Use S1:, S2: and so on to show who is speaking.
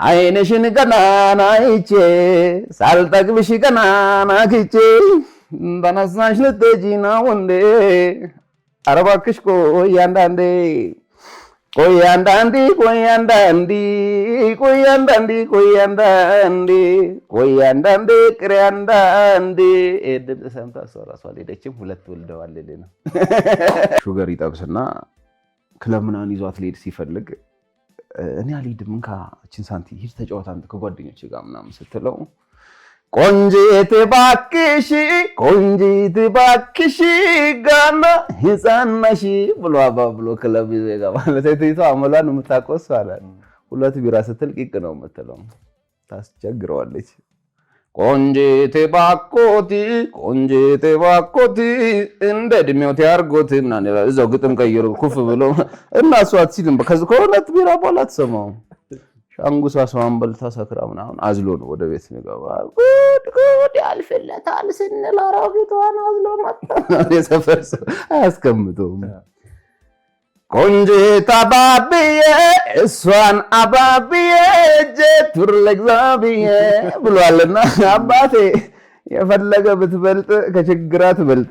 S1: አይንሽን ገናና አይቼ ሳልጠግብሽ ገናና ክቼ በነሳሽ ልትሄጂ ነው እንዴ? ኧረ እባክሽ ቆይ አንዳንዴ ቆይ አንዳንዴ ቆይ አንዳንዴ ቆይ አንዳንዴ ቆይ አንዳንዴ ቆይ አንዳንዴ ቅሬ አንዳንዴ ድምፅ ሰምታ እሷ እራሷ አልሄደችም። ሁለት ወልደዋል ነው ሹገር ይጠብስና ክለብ ምናምን ይዟት ሊሄድ ሲፈልግ እኔ አልሄድም እንካ እችን ሳንቲ ሂድ ተጫወት አንተ ከጓደኞች ጋር ምናምን ስትለው ቆንጂት ባክሽ ጋና ህፃን ነሽ ብሎ አባብሎ ክለብ ይዞ ይገባል። ሴቲቷ አመሏን የምታቆስ አለ ሁለት ቢራ ስትል ቂቅ ነው የምትለው ታስቸግረዋለች። ቆንጂት ባኮቲ እንደ እድሜው ያርጎት ምናምን እዛው ግጥም ቀይሮ ኩፍ ብሎ እና እሷ አትሲልም ከሁለት ቢራ በኋላ ተሰማው ሻንጉሳ ሰዋን በልታ ሰክራ ምናምን አዝሎ ነው ወደ ቤት የሚገባ። ጉድ ያልፍለታል ስንል አራዊቷን አዝሎ መጣ። የሰፈር ሰው አያስቀምጠውም። ቆንጂት አባብዬ እሷን አባብዬ ጀቱር ለግዛብዬ ብሏልና አባቴ የፈለገ ብትበልጥ ከችግራት በልጥ